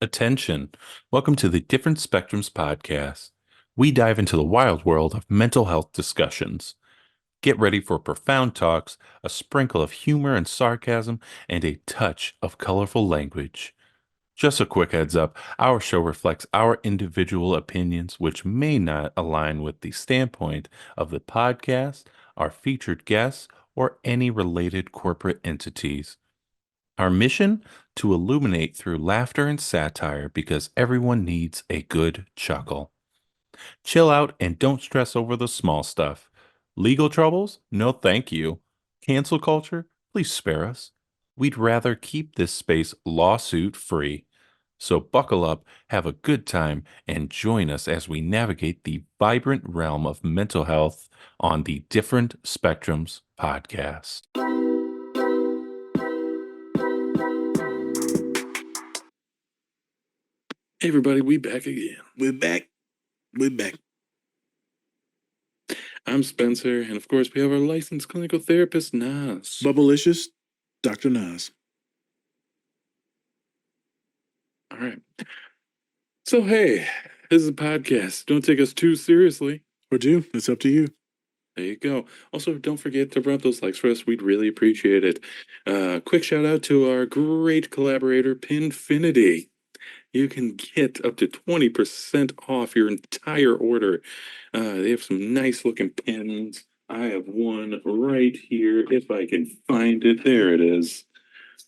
Attention. Welcome to the Different Spectrums podcast. We dive into the wild world of mental health discussions. Get ready for profound talks, a sprinkle of humor and sarcasm, and a touch of colorful language. Just a quick heads up, our show reflects our individual opinions, which may not align with the standpoint of the podcast, our featured guests, or any related corporate entities. Our mission? To illuminate through laughter and satire because everyone needs a good chuckle. Chill out and don't stress over the small stuff. Legal troubles? No, thank you. Cancel culture? Please spare us. We'd rather keep this space lawsuit free. So buckle up, have a good time, and join us as we navigate the vibrant realm of mental health on the Different Spectrums podcast. Hey everybody, we back again. We're back. We're back. I'm Spencer, and of course we have our licensed clinical therapist, Nas. Bubblicious, Dr. Nas. All right. So hey, this is a podcast. Don't take us too seriously. Or do. It's up to you. There you go. Also, don't forget to rub those likes for us. We'd really appreciate it. Quick shout out to our great collaborator, Pinfinity. You can get up to 20% off your entire order. They have some nice looking pins. I have one right here. If I can find it. There it is.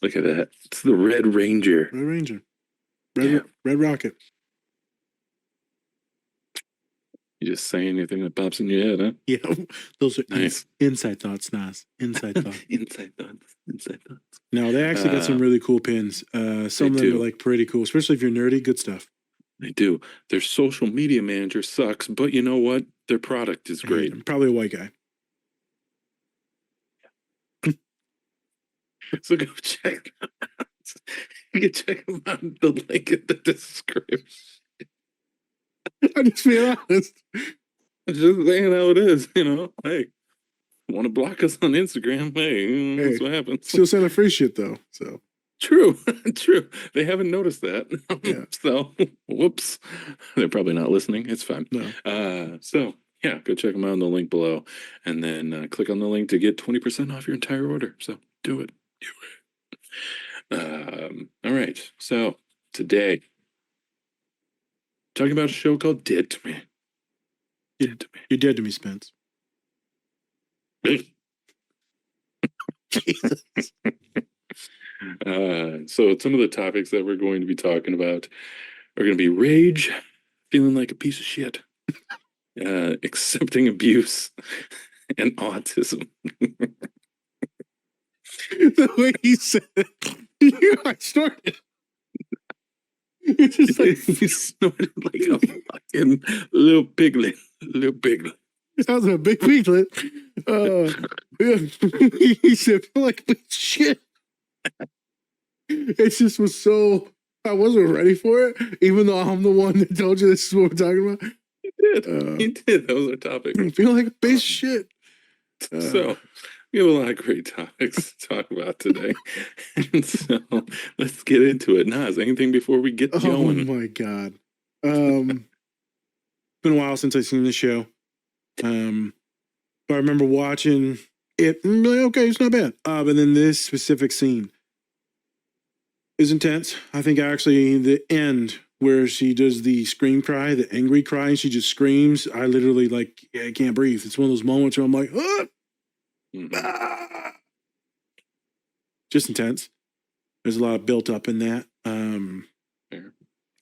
Look at that. It's the Red Ranger. Red Ranger. Yeah. Red Rocket. You just say anything that pops in your head, huh? Yeah. Those are Nice. inside thoughts, Nas. Inside thoughts. Inside thoughts. Inside thoughts. No, they actually got some really cool pins. Some of them do. are like pretty cool, especially if you're nerdy. Good stuff. They do. Their social media manager sucks, but you know what? Their product is great. I'm probably a white guy. So go check them out. You can check them out in the link in the description. I'm just being honest. Just saying how it is, you know. Hey, want to block us on Instagram? Hey, that's what happens. Still sending free shit though. So True, true. They haven't noticed that. Yeah. So, whoops. They're probably not listening. It's fine. no. So yeah, go check them out in the link below, and then click on the link to get 20% off your entire order. So do it. Do it. All right. So today, talking about a show called Dead to Me. Dead to You're dead to me, Spence. Me. So some of the topics that we're going to be talking about are going to be rage, feeling like a piece of shit, accepting abuse, and autism. The way he said it, you got started. It's just like He snorted like a fucking little piglet. Little piglet. sounds like a big piglet. He said, "Feel like a shit." It just was so. I wasn't ready for it, even though I'm the one that told you this is what we're talking about. He did. He did. That was our topic. Feel like a piece of shit. So we have a lot of great topics to talk about today. And so let's get into it. Nas, anything before we get Oh going? my god. Been a while since I've seen the show. But I remember watching it and be like, okay, it's not bad. But then this specific scene is intense. I think actually the end where she does the scream cry, the angry cry, and she just screams. I literally I can't breathe. It's one of those moments where I'm like, ah! Just intense. There's a lot of built up in that. Fair.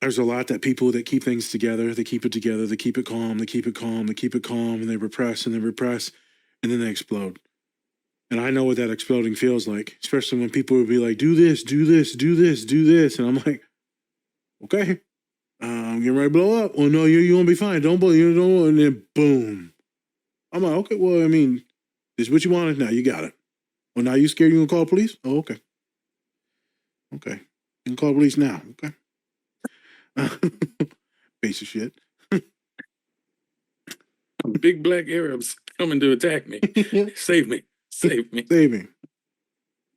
There's a lot that people that keep things together, they keep it together, they keep it calm, they keep it calm, they keep it calm, and they repress and they repress, and then they explode. And I know what that exploding feels like, especially when people would be like, do this, do this, do this, do this. And I'm like, okay, I'm getting ready to blow up. Well, no, you're going to be fine. Don't blow, you don't, and then boom. I'm like, okay, well, I mean, this is what you wanted. Now you got it. Well, now you scared you going to call the police? Oh, okay. Okay. You can call the police now. Okay. Piece of shit. Big black Arabs coming to attack me. Save me. Save me. Save me.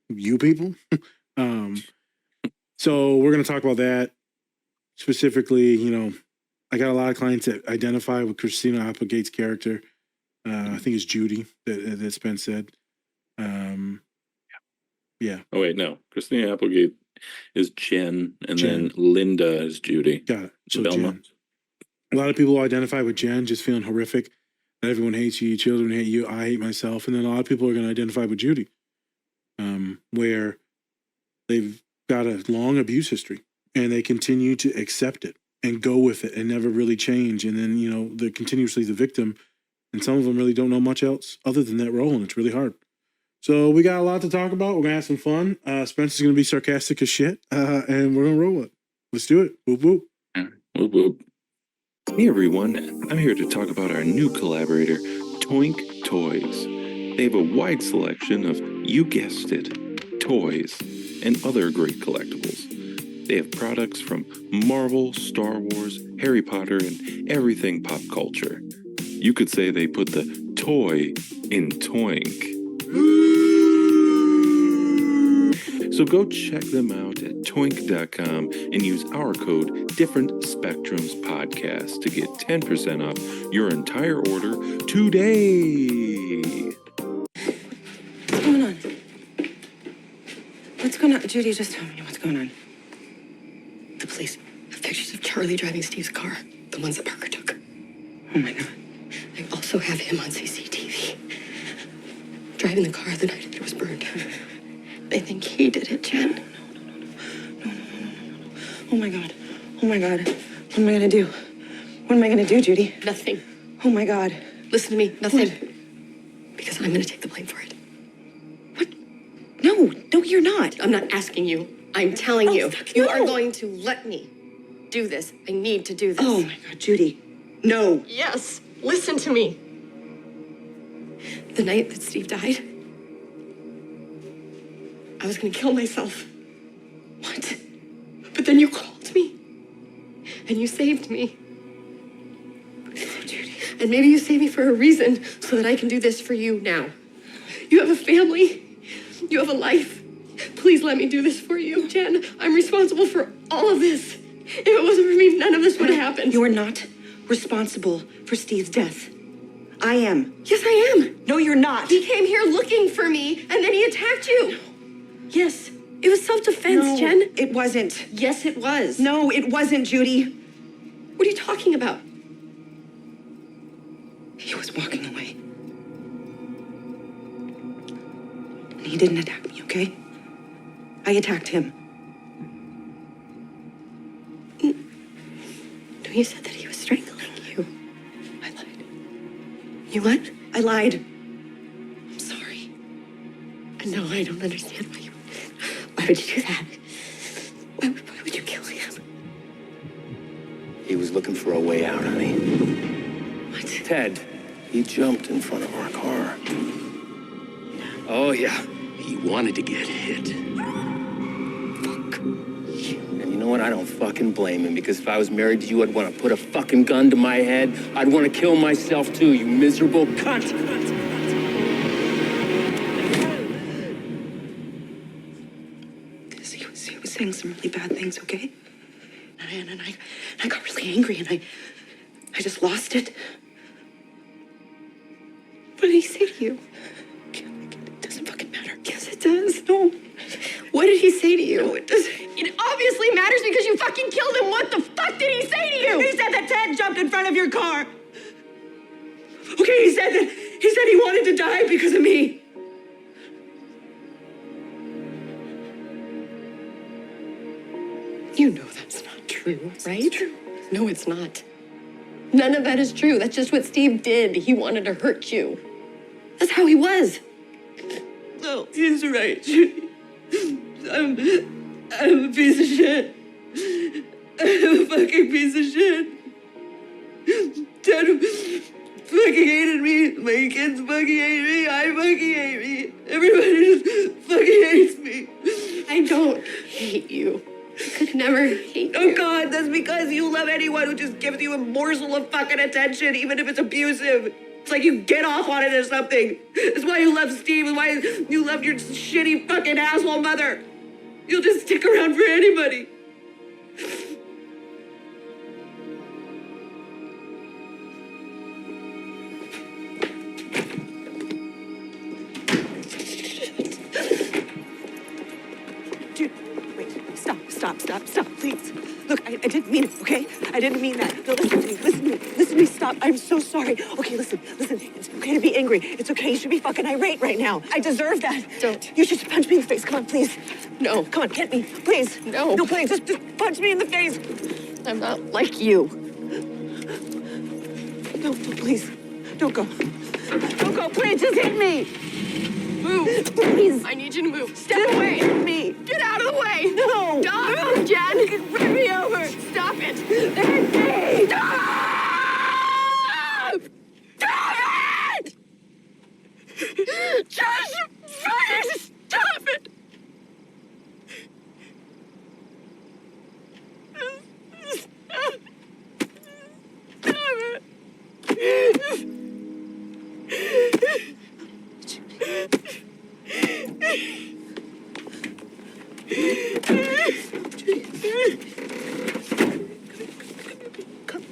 You people. So we're gonna talk about that. specifically, I got a lot of clients that identify with Christina Applegate's character. I think it's Judy that Spence said. Yeah. Oh, wait, no. Christina Applegate is Jen, and Jen. then Linda is Judy. Got it. So Velma. Jen. A lot of people identify with Jen, just feeling horrific. That everyone hates you, children hate you, I hate myself. And then a lot of people are going to identify with Judy, where they've got a long abuse history and they continue to accept it and go with it and never really change. And then, they're continuously the victim. And some of them really don't know much else other than that role. And it's really hard. So we got a lot to talk about. We're going to have some fun. Spencer's going to be sarcastic as shit. And we're going to roll it. Let's do it. Whoop, whoop. Whoop, whoop. Hey everyone, I'm here to talk about our new collaborator, Toink Toys. They have a wide selection of, you guessed it, toys and other great collectibles. They have products from Marvel, Star Wars, Harry Potter, and everything pop culture. You could say they put the toy in Toink. So go check them out at toink.com and use our code Different Spectrums Podcast to get 10% off your entire order today. What's going on? What's going on? Judy, just tell me what's going on. The police have pictures of Charlie driving Steve's car, the ones that Parker took. Oh my God. They also have him on CCTV, driving the car the night it was burned. They think he did it, Jen. No. Oh my God. Oh my God. What am I gonna do? What am I gonna do, Judy? Nothing. Oh my God. Listen to me, nothing. Because I'm gonna take the blame for it. What? No, you're not. I'm not asking you. I'm telling you. Fuck You no. are going to let me do this. I need to do this. Oh my God, Judy. No. Yes, listen to me. The night that Steve died, I was gonna kill myself. What? But then you called me. And you saved me. Oh, Judy. And maybe you saved me for a reason so that I can do this for you now. You have a family. You have a life. Please let me do this for you, Jen. I'm responsible for all of this. If it wasn't for me, none of this would have happened. You are not responsible for Steve's death. I am. Yes, I am. No, you're not. He came here looking for me, and then he attacked you. Yes, it was self-defense, No, Jen. it wasn't. Yes, it was. No, it wasn't, Judy. What are you talking about? He was walking away. And he didn't attack me, okay? I attacked him. No, you said that he was strangling you. I lied. You what? I lied. I'm sorry. No, I don't understand why would you do that? Why would you kill him? He was looking for a way out of me. What? Ted, he jumped in front of our car. Oh, yeah. He wanted to get hit. Fuck you. And you know what? I don't fucking blame him, because if I was married to you, I'd want to put a fucking gun to my head. I'd want to kill myself, too, you miserable cunt. He was saying some really bad things, okay? And I got really angry and I just lost it. What did he say to you? It doesn't fucking matter. Yes, it does. No. What did he say to you? No, it doesn't. It obviously matters because you fucking killed him. What the fuck did he say to you? He said that Ted jumped in front of your car. Okay, he said he wanted to die because of me. You know that's not true, right? It's true. No, it's not. None of that is true. That's just what Steve did. He wanted to hurt you. That's how he was. No, he's right, Judy. I'm a piece of shit. I'm a fucking piece of shit. Ted fucking hated me. My kids fucking hate me. I fucking hate me. Everybody just fucking hates me. I don't hate you. I could never hate Oh you. God, that's because you love anyone who just gives you a morsel of fucking attention, even if it's abusive. It's like you get off on it or something. It's why you love Steve. It's why you love your shitty fucking asshole mother. You'll just stick around for anybody. Look, I didn't mean it, okay? I didn't mean that. No, listen to me. Listen to me. Stop. I'm so sorry. Okay, listen. It's okay to be angry. It's okay. You should be fucking irate right now. I deserve that. Don't. You should punch me in the face. Come on, please. No. Come on, hit me, please. No. No, please. Just punch me in the face. I'm not like you. No, please. Don't go. Don't go. Please, just hit me. Move. Please. I need you to move. Step away. Hit me. Get out of the way. No. Stop. Move, Jen. Run me over. Stop it. Hit me. Stop! Stop it! Just fucking stop it! Stop it! Come.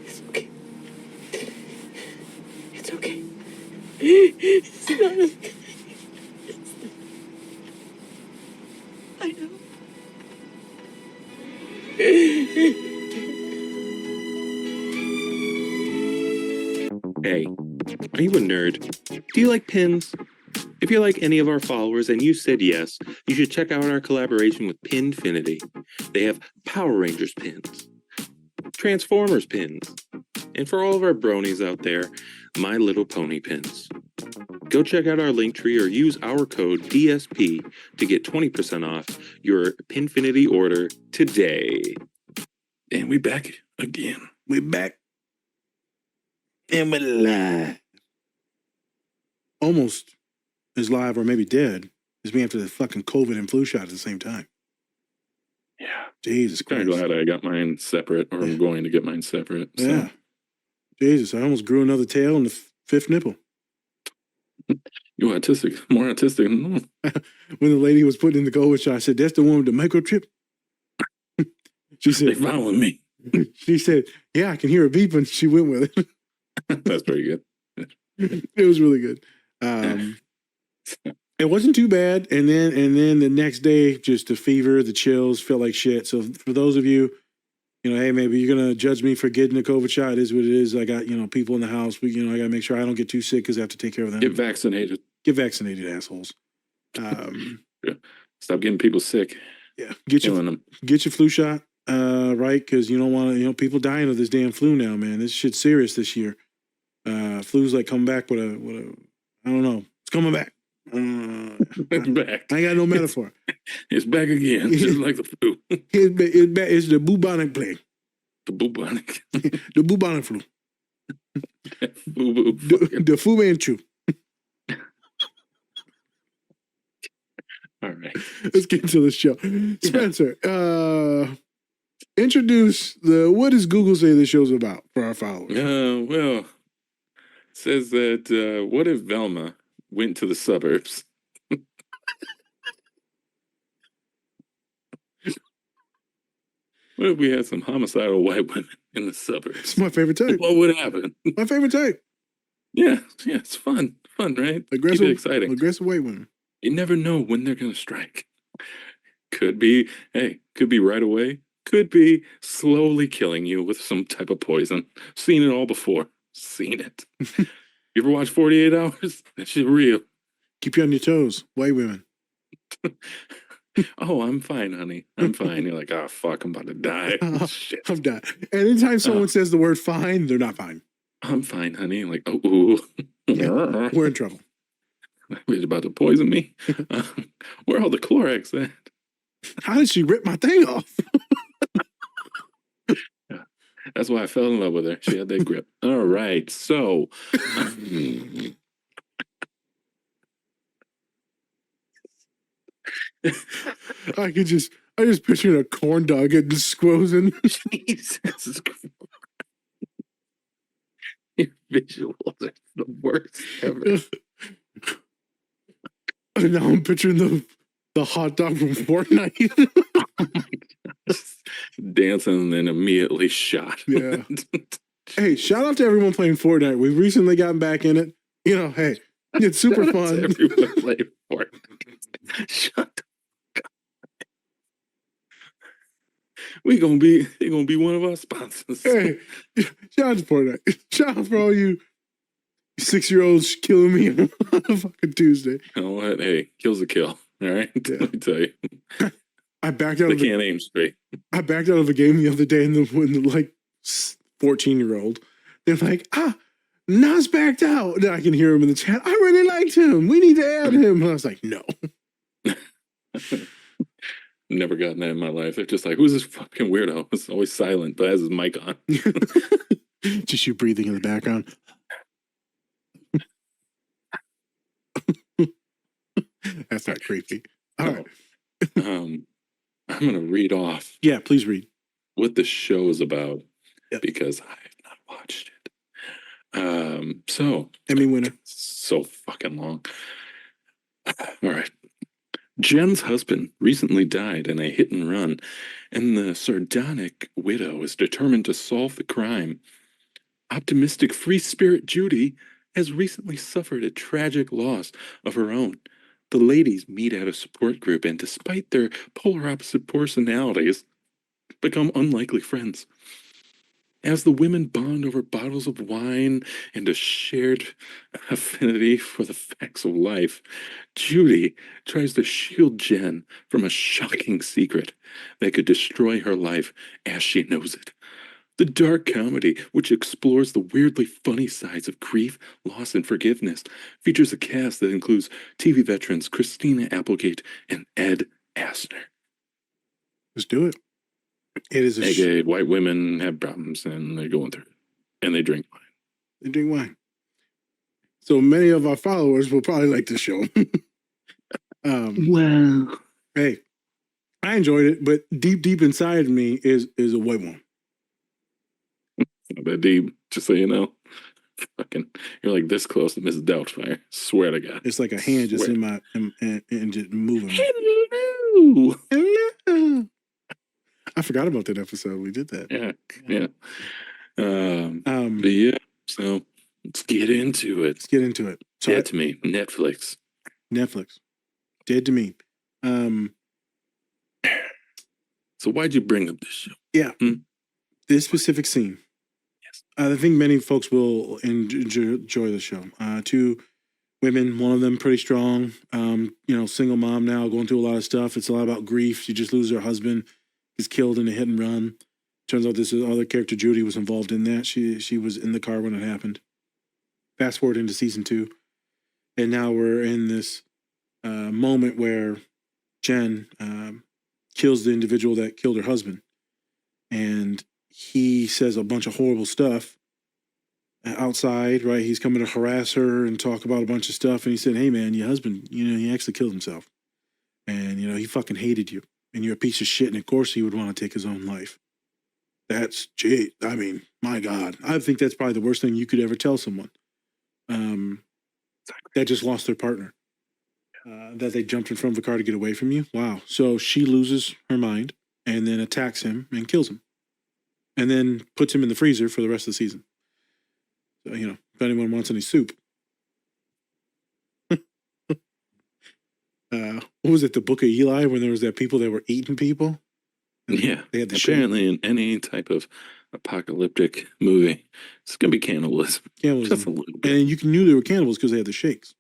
It's okay. It's okay. It's not okay. I know. Hey, are you a nerd? Do you like pins? If you're like any of our followers and you said yes, you should check out our collaboration with Pinfinity. They have Power Rangers pins, Transformers pins, and for all of our bronies out there, My Little Pony pins. Go check out our link tree or use our code DSP to get 20% off your Pinfinity order today. And we back again. We back. And we're live. Almost as live or maybe dead as me after the fucking COVID and flu shot at the same time. Yeah. Jesus Kind Christ. of glad I got mine separate, or I'm going to get mine separate. So. Yeah. Jesus, I almost grew another tail in the fifth nipple. You autistic, more autistic than normal. When the lady was putting in the COVID shot, I said, "That's the one with the microchip." She They said, following me. "She said, yeah, I can hear a beep," and she went with it. That's pretty good. It was really good. It wasn't too bad, and then the next day, just the fever, the chills, felt like shit. So for those of you, hey, maybe you're gonna judge me for getting a COVID shot. It is what it is. I got people in the house. I gotta make sure I don't get too sick because I have to take care of them. Get vaccinated. Get vaccinated, assholes. Yeah. Stop getting people sick. Yeah, get Killing your flu shot, right? Because you don't want to. People dying of this damn flu now, man. This shit's serious this year. Flu's like coming back with a. I don't know. It's coming back. It's back. I ain't got no metaphor. It's back again, just like the flu. It's the bubonic plague. The bubonic. The bubonic flu. Boo-boo. The Fu Manchu. All right. Let's get into the show. Spencer, introduce what does Google say this show's about for our followers? Well, it says that what if Velma went to the suburbs? What if we had some homicidal white women in the suburbs? It's my favorite type. What would happen? My favorite type. Yeah, it's fun, right? Aggressive, Keep it exciting. aggressive white women. You never know when they're going to strike. Could be right away. Could be slowly killing you with some type of poison. Seen it all before. Seen it. You ever watch 48 Hours? That shit real. Keep you on your toes, white women. Oh, I'm fine, honey. I'm fine. You're like, oh, fuck, I'm about to die. Shit. I'm done. Anytime someone says the word fine, they're not fine. I'm fine, honey. Like, oh, ooh. Yeah, we're in trouble. Bitch about to poison me. Where are all the Clorox at? How did she rip my thing off? Yeah. That's why I fell in love with her. She had that grip. All right. So I just pictured a corn dog getting squozen. Jesus Christ. Your visuals are the worst ever. And now I'm picturing the hot dog from Fortnite. Oh my gosh. Dancing and then immediately shot. Yeah. Hey, shout out to everyone playing Fortnite. We've recently gotten back in it. Hey, it's super Shout out to fun. everyone playing Fortnite. Shut the He gonna be one of our sponsors. Hey, shout out to Fortnite. Shout out for all you 6-year-olds killing me on a fucking Tuesday. You know what? Hey, kill's a kill. All right, Yeah. let me tell you, I backed out they of can't aim straight. I backed out of a game the other day, and when the like 14-year-old, they're like, Nas backed out. And I can hear him in the chat. I really liked him. We need to add him. And I was like, no. Never gotten that in my life. They're just like, who's this fucking weirdo? It's always silent, but has his mic on. Just you breathing in the background. That's not creepy. All right. I'm gonna read off Yeah, please read. what the show is about Yep. because I have not watched it. So Emmy winner. so fucking long. All right. Jen's husband recently died in a hit and run, and the sardonic widow is determined to solve the crime. Optimistic free spirit Judy has recently suffered a tragic loss of her own. The ladies meet at a support group, and despite their polar opposite personalities, become unlikely friends. As the women bond over bottles of wine and a shared affinity for the facts of life, Judy tries to shield Jen from a shocking secret that could destroy her life as she knows it. The dark comedy, which explores the weirdly funny sides of grief, loss, and forgiveness, features a cast that includes TV veterans Christina Applegate and Ed Asner. Let's do it. It is a AKA white women have problems and they're going through it. And they drink wine. They drink wine. So many of our followers will probably like this show. Well, hey, I enjoyed it, but deep inside me is a white one. not that deep, just so you know. Fucking, you're like this close to Mrs. Doubtfire. Swear to God. It's like a hand just Swear. in my and just moving. Hello. Hello. I forgot about that episode. We did that. Yeah. But yeah, so let's get into it. Let's get into it. So Dead to me, Netflix. Netflix. Dead to me. So why'd you bring up this show? Yeah. This specific scene. Yes. I think many folks will enjoy the show. Two women, one of them pretty strong, single mom now, going through a lot of stuff. It's a lot about grief. She just loses her husband. He's killed in a hit and run. Turns out this other character, Judy, was involved in that. She was in the car when it happened. Fast forward into season 2. And now we're in this moment where Jen kills the individual that killed her husband. And he says a bunch of horrible stuff outside, right? He's coming to harass her and talk about a bunch of stuff. And he said, hey, man, your husband, he actually killed himself. And, he fucking hated you. And you're a piece of shit. And of course he would want to take his own life. That's, gee, I mean, my God. I think that's probably the worst thing you could ever tell someone that just lost their partner. That they jumped in front of a car to get away from you. Wow. So she loses her mind and then attacks him and kills him. And then puts him in the freezer for the rest of the season. So, if anyone wants any soup. What was it, the Book of Eli, when there was that people that were eating people? And Yeah. they had Apparently in any type of apocalyptic movie, it's going to be cannibalism. cannibalism. Just a little bit. And you knew they were cannibals because they had the shakes.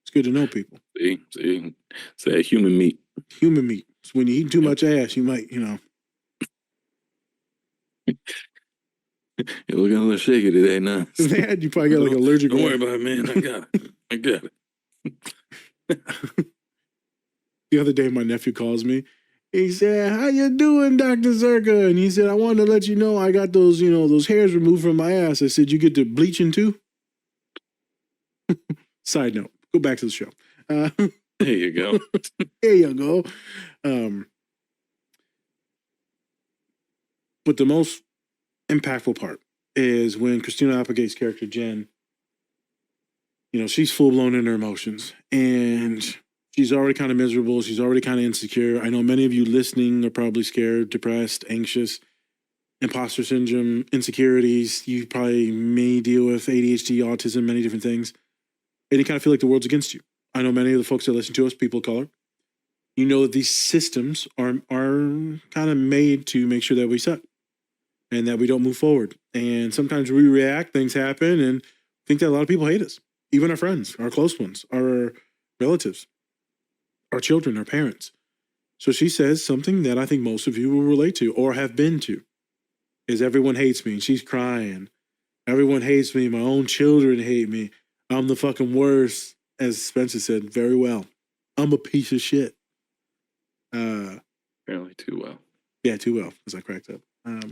It's good to know people. See, it's that human meat. Human meat. So when you eat too much ass, you might, You're looking a little shaky today, now. you probably got like allergic. Don't worry about it, man. I got it. The other day, my nephew calls me. He said, how you doing, Dr. Zerka? And he said, I wanted to let you know I got those, those hairs removed from my ass. I said, you get to bleaching too? Side note, go back to the show. There you go. There you go. But the most impactful part is when Christina Applegate's character, Jen, she's full-blown in her emotions. And she's already kind of miserable. She's already kind of insecure. I know many of you listening are probably scared, depressed, anxious, imposter syndrome, insecurities. You probably may deal with ADHD, autism, many different things. And you kind of feel like the world's against you. I know many of the folks that listen to us, people of color. you know that these systems are kind of made to make sure that we suck and that we don't move forward. And sometimes we react, things happen, and think that a lot of people hate us, even our friends, our close ones, our relatives, our children, our parents. So she says something that I think most of you will relate to or have been to, is everyone hates me. And she's crying. Everyone hates me. My own children hate me. I'm the fucking worst. As Spencer said very well, I'm a piece of shit. Apparently too well. Yeah, too well, as I cracked up. 100%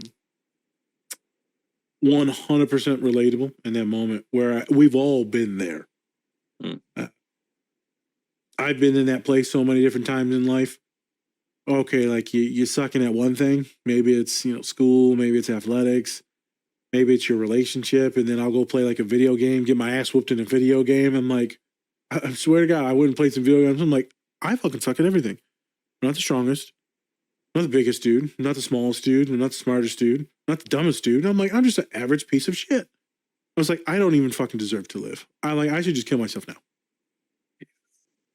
relatable in that moment where we've all been there. I've been in that place so many different times in life. Okay, like you're sucking at one thing. Maybe it's, you know, school, maybe it's athletics, maybe it's your relationship, and then I'll go play like a video game, get my ass whooped in a video game. I'm like, I swear to God, I wouldn't play some video games. I'm like, I fucking suck at everything. I'm not the strongest, not the biggest dude, I'm not the smallest dude, I'm not the smartest dude, not the dumbest dude. I'm like, I'm just an average piece of shit. I was like, I don't even fucking deserve to live. I should just kill myself now.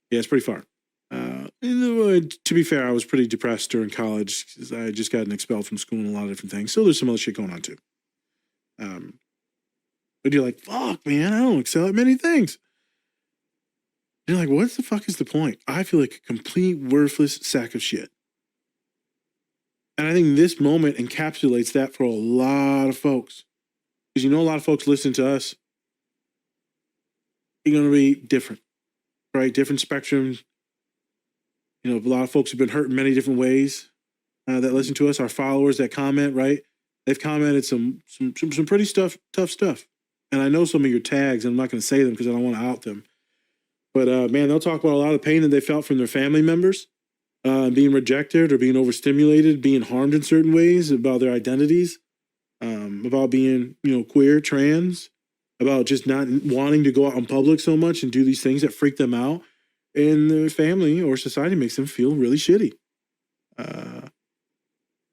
Yeah, it's pretty far. To be fair, I was pretty depressed during college because I had just gotten expelled from school and a lot of different things. So there's some other shit going on too. But you're like, fuck, man, I don't excel at many things. You're like, what the fuck is the point? I feel like a complete worthless sack of shit. And I think this moment encapsulates that for a lot of folks. Because you know a lot of folks listen to us. You're going to be different, right? Different spectrums. You know, a lot of folks have been hurt in many different ways that listen to us. Our followers that comment, right? They've commented some pretty tough stuff. And I know some of your tags, and I'm not going to say them because I don't want to out them. But man, they'll talk about a lot of pain that they felt from their family members, being rejected or being overstimulated, being harmed in certain ways, about their identities, about being, you know, queer, trans, about just not wanting to go out in public so much and do these things that freak them out. And their family or society makes them feel really shitty.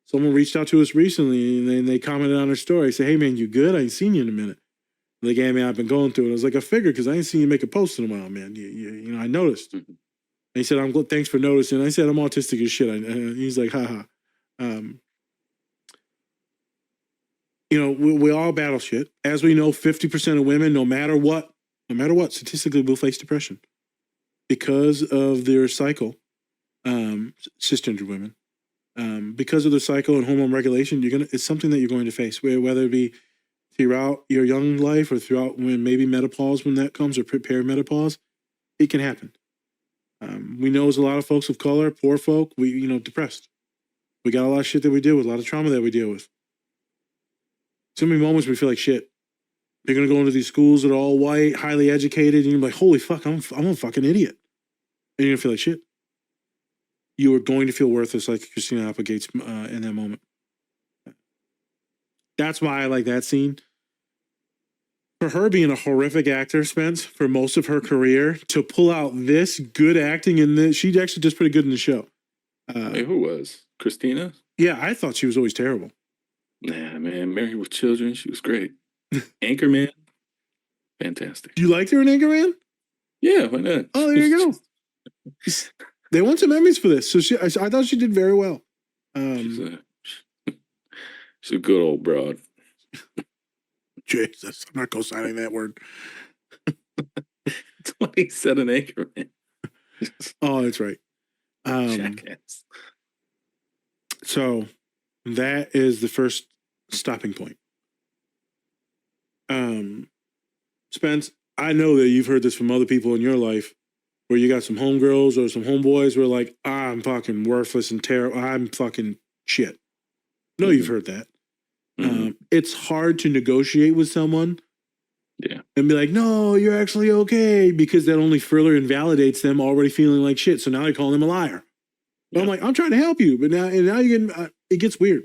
Someone reached out to us recently and then they commented on our story. Say, hey man, you good? I ain't seen you in a minute. And they gave me, I've been going through it. I was like, I figured because I ain't seen you make a post in a while, man. You know, I noticed. And he said, I'm good. Thanks for noticing. I said, I'm autistic as shit. He's like, haha. You know, we all battle shit. As we know, 50% of women, no matter what, statistically will face depression because of their cycle. Cisgender women. Because of their cycle and hormone regulation, it's something that you're going to face, whether it be throughout your young life or throughout when maybe menopause, when that comes, or perimenopause, it can happen. We know there's a lot of folks of color, poor folk, depressed. We got a lot of shit that we deal with, a lot of trauma that we deal with. So many moments we feel like shit. You're going to go into these schools that are all white, highly educated, and you're like, holy fuck, I'm a fucking idiot. And you're going to feel like shit. You are going to feel worthless like Christina Applegate's in that moment. That's why I like that scene. For her being a horrific actor, Spence, for most of her career, to pull out this good acting in this, she actually does pretty good in the show. Wait, who was? Christina? Yeah, I thought she was always terrible. Nah, man, Married with Children, she was great. Anchorman, fantastic. You liked her in Anchorman? Yeah, why not? Oh, there you go. They won some Emmys for this, so I thought she did very well. She's a good old broad. Jesus, I'm not co-signing that word. That's what he said in Anchorman. Oh, that's right. Jackass. So that is the first stopping point. Spence, I know that you've heard this from other people in your life, where you got some homegirls or some homeboys who are like, I'm fucking worthless and terrible. I'm fucking shit. No, you've heard that. It's hard to negotiate with someone. Yeah. And be like, no, you're actually okay, because that only further invalidates them already feeling like shit. So now they call them a liar. Yeah. I'm like, I'm trying to help you, but now you get it gets weird.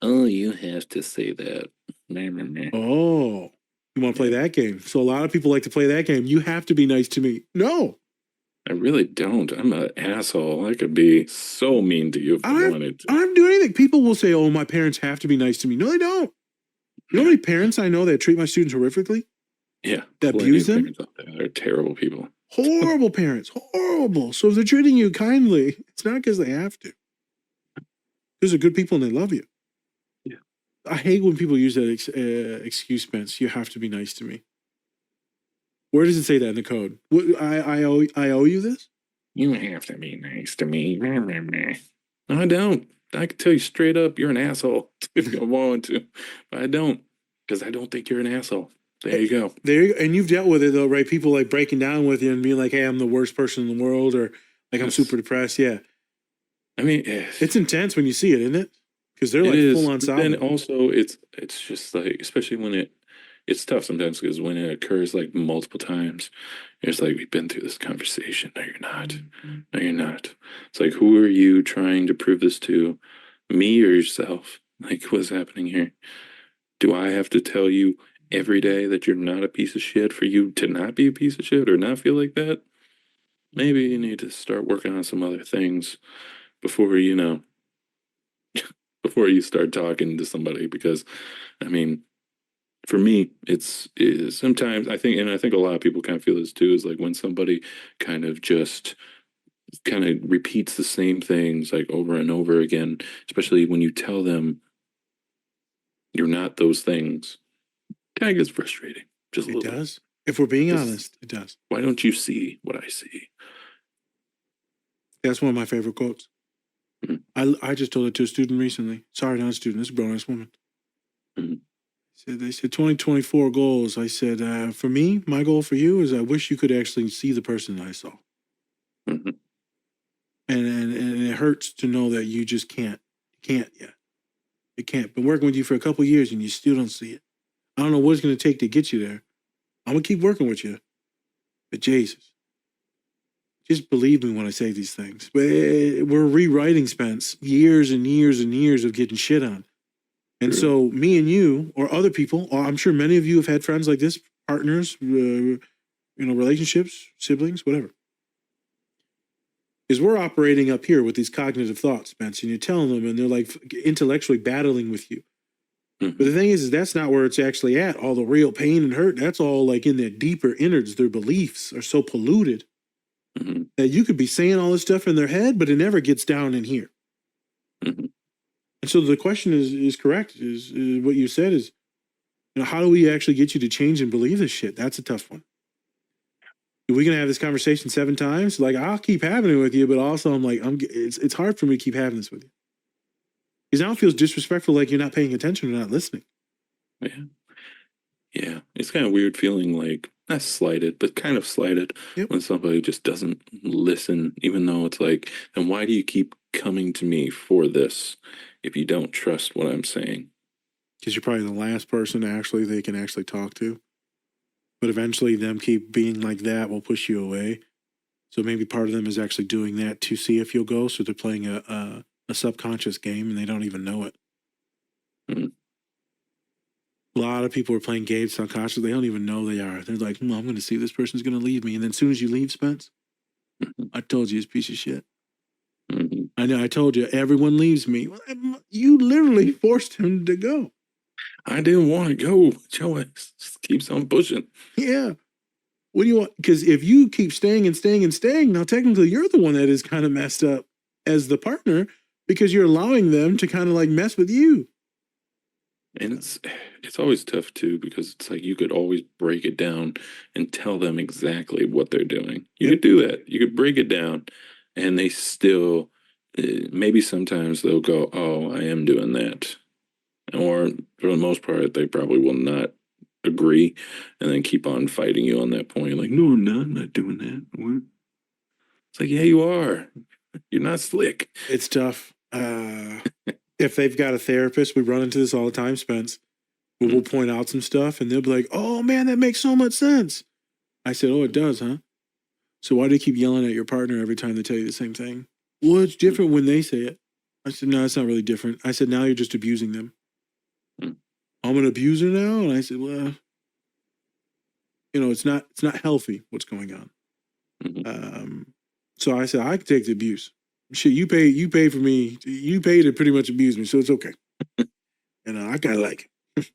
Oh, you have to say that. Oh, you want to play that game? So a lot of people like to play that game. You have to be nice to me. No, I really don't. I'm an asshole. I could be so mean to you if I wanted to. I don't do anything. People will say, oh, my parents have to be nice to me. No, they don't. You know how many parents I know that treat my students horrifically? Yeah. That abuse them? They're terrible people. Horrible parents, horrible. So if they're treating you kindly, it's not because they have to. Because they're good people and they love you. Yeah. I hate when people use that excuse, Spence. You have to be nice to me. Where does it say that in the code? I owe you this? You have to be nice to me. No, I don't. I can tell you straight up, you're an asshole if you want to. But I don't, because I don't think you're an asshole. There you go. There you go. And you've dealt with it though, right? People like breaking down with you and being like, "Hey, I'm the worst person in the world," or like, "I'm super depressed." Yeah, I mean, it's intense when you see it, isn't it? Because they're it like is. full on But then solid. also, it's just like, especially when it's tough sometimes because when it occurs like multiple times, it's like we've been through this conversation. No, you're not. No, you're not. It's like, who are you trying to prove this to? Me or yourself? Like, what's happening here? Do I have to tell you every day that you're not a piece of shit for you to not be a piece of shit or not feel like that? Maybe you need to start working on some other things before, before you start talking to somebody. Because, I mean, for me, is sometimes I think, and I think a lot of people kind of feel this too, is like when somebody kind of just kind of repeats the same things like over and over again, especially when you tell them you're not those things, kind of gets frustrating. Just a It little. does. If we're being Just- honest, it does. Why don't you see what I see? That's one of my favorite quotes. Mhm. I just told it to a student recently. Sorry, not a student. This is a grown ass woman. Mhm. They said 2024 goals. I said, for me, my goal for you is I wish you could actually see the person I saw. Mhm. And it hurts to know that you just can't. You can't yet. You can't. Been working with you for a couple of years and you still don't see it. I don't know what it's going to take to get you there. I'm going to keep working with you. But Jesus, just believe me when I say these things. But we're rewriting, Spence, years and years and years of getting shit on. And True. so me and you or other people, or I'm sure many of you have had friends like this, partners, relationships, siblings, whatever. Is we're operating up here with these cognitive thoughts, Spence, and you're telling them and they're like intellectually battling with you. Mhm. But the thing is that's not where it's actually at. All the real pain and hurt, that's all like in their deeper innards. Their beliefs are so polluted Mhm. that you could be saying all this stuff in their head, but it never gets down in here. Mhm. And so the question is correct. Is what you said is, how do we actually get you to change and believe this shit? That's a tough one. Are we gonna have this conversation 7 times? Like I'll keep having it with you, but also I'm like it's hard for me to keep having this with you because now it feels disrespectful, like you're not paying attention or not listening. Yeah. Yeah. It's kind of weird feeling like not slighted, but kind of slighted Yep. when somebody just doesn't listen, even though it's like, then why do you keep coming to me for this if you don't trust what I'm saying? Because you're probably the last person they can actually talk to. But eventually, them keep being like that will push you away. So maybe part of them is actually doing that to see if you'll go. So they're playing a subconscious game and they don't even know it. Mhm. A lot of people are playing games subconsciously. They don't even know they are. They're like, I'm going to see if this person's going to leave me. And then as soon as you leave, Spence, Mhm. I told you it's a piece of shit. Mhm. I know. I told you everyone leaves me. Well, you literally forced him to go. I didn't want to go. Joe just keeps on pushing. Yeah. What do you want? Because if you keep staying and staying and staying, now technically you're the one that is kind of messed up as the partner because you're allowing them to kind of like mess with you. And it's always tough too because it's like you could always break it down and tell them exactly what they're doing. You Yep. could do that. You could break it down, and they still maybe sometimes they'll go, "Oh, I am doing that," or for the most part, they probably will not agree, and then keep on fighting you on that point. Like, no, I'm not. I'm not doing that. What? It's like, yeah, you are. You're not slick. It's tough. If they've got a therapist, we run into this all the time, Spence. We'll point out some stuff and they'll be like, oh man, that makes so much sense. I said, oh, it does, huh? So why do you keep yelling at your partner every time they tell you the same thing? Well, it's different when they say it. I said, no, it's not really different. I said, now you're just abusing them. Mm. I'm an abuser now? And I said, well, it's not healthy what's going on. Mhm. So I said, I can take the abuse. Shit, you pay for me. You pay to pretty much abuse me, so it's okay. And I kind of like it.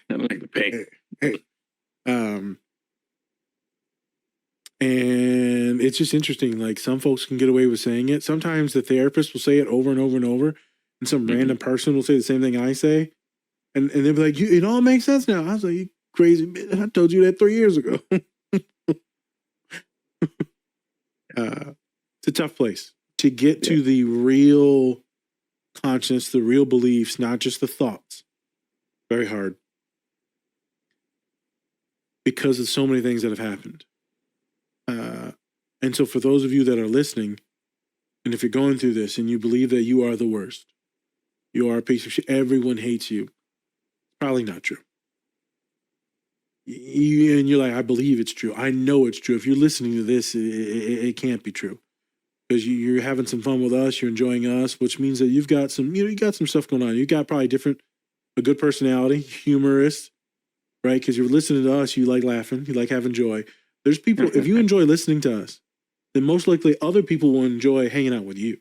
I like the pain. Hey, And it's just interesting. Like some folks can get away with saying it. Sometimes the therapist will say it over and over and over. And some random person will say the same thing I say. And they'll be like, it all makes sense now. I was like, you crazy bitch. I told you that 3 years ago. It's a tough place to get to the real conscience, the real beliefs, not just the thoughts. Very hard. Because of so many things that have happened. And so for those of you that are listening, and if you're going through this and you believe that you are the worst, you are a piece of shit, everyone hates you, probably not true. And you're like, I believe it's true. I know it's true. If you're listening to this, it can't be true. Because you're having some fun with us, you're enjoying us, which means that you've got some, you got some stuff going on. You got probably a good personality, humorous, right? Because you're listening to us, you like laughing, you like having joy. There's people, if you enjoy listening to us, then most likely other people will enjoy hanging out with you.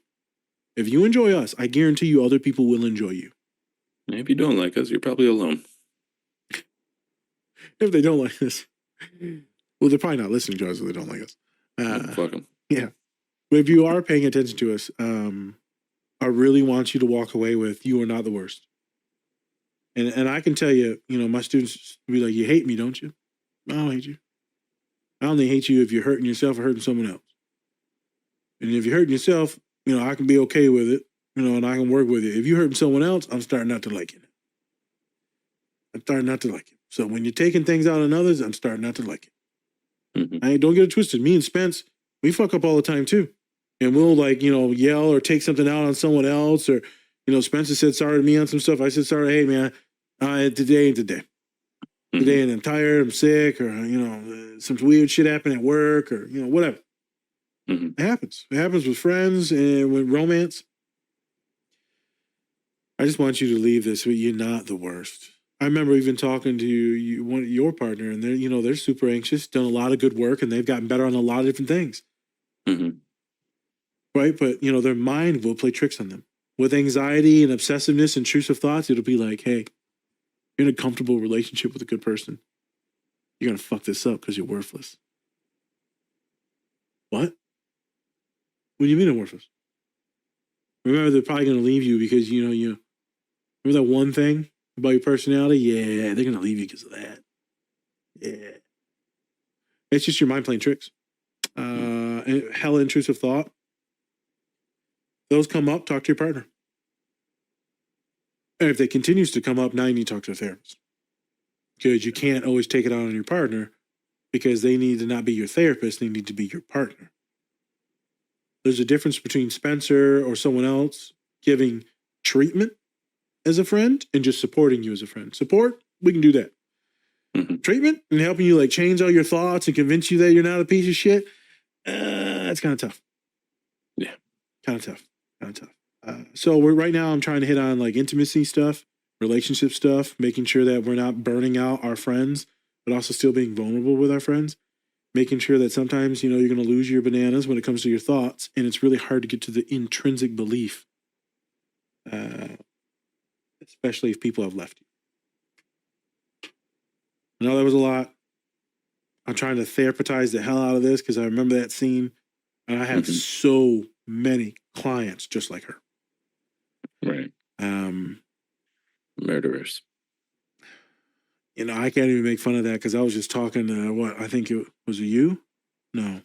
If you enjoy us, I guarantee you other people will enjoy you. If you don't like us, you're probably alone. If they don't like us, well, they're probably not listening to us if they don't like us. Fuck them. Yeah. But if you are paying attention to us, I really want you to walk away with, you are not the worst. And I can tell you, my students will be like, you hate me, don't you? I don't hate you. I only hate you if you're hurting yourself or hurting someone else. And if you're hurting yourself, I can be okay with it, and I can work with it. If you're hurting someone else, I'm starting not to like it. I'm starting not to like it. So when you're taking things out on others, I'm starting not to like it. Mm-hmm. Don't get it twisted. Me and Spence, we fuck up all the time too. And we'll yell or take something out on someone else. Or, Spencer said sorry to me on some stuff. I said, sorry, hey man, today ain't today. Today and I'm tired, I'm sick, or, some weird shit happened at work, or, whatever. It happens. It happens with friends and with romance. I just want you to leave this, but you're not the worst. I remember even talking to your partner, and they're super anxious, done a lot of good work, and they've gotten better on a lot of different things. Right? But, their mind will play tricks on them. With anxiety and obsessiveness, intrusive thoughts, it'll be like, hey, you're in a comfortable relationship with a good person. You're going to fuck this up because you're worthless. What? What do you mean I'm worthless? Remember, they're probably going to leave you because, remember that one thing about your personality? Yeah, they're going to leave you because of that. Yeah. It's just your mind playing tricks. Hella intrusive thought. Those come up, talk to your partner. And if they continues to come up, now you need to talk to a therapist. Because you can't always take it out on your partner because they need to not be your therapist, they need to be your partner. There's a difference between Spencer or someone else giving treatment as a friend and just supporting you as a friend. Support, we can do that. Treatment and helping you change all your thoughts and convince you that you're not a piece of shit, that's kind of tough. Yeah. Kind of tough. So right now I'm trying to hit on intimacy stuff, relationship stuff, making sure that we're not burning out our friends, but also still being vulnerable with our friends. Making sure that sometimes, you're going to lose your bananas when it comes to your thoughts. And it's really hard to get to the intrinsic belief, especially if people have left you. I know that was a lot. I'm trying to therapeutize the hell out of this because I remember that scene. And I have so many clients just like her. Right. Murderers. I can't even make fun of that because I was just talking to I think it was you? No.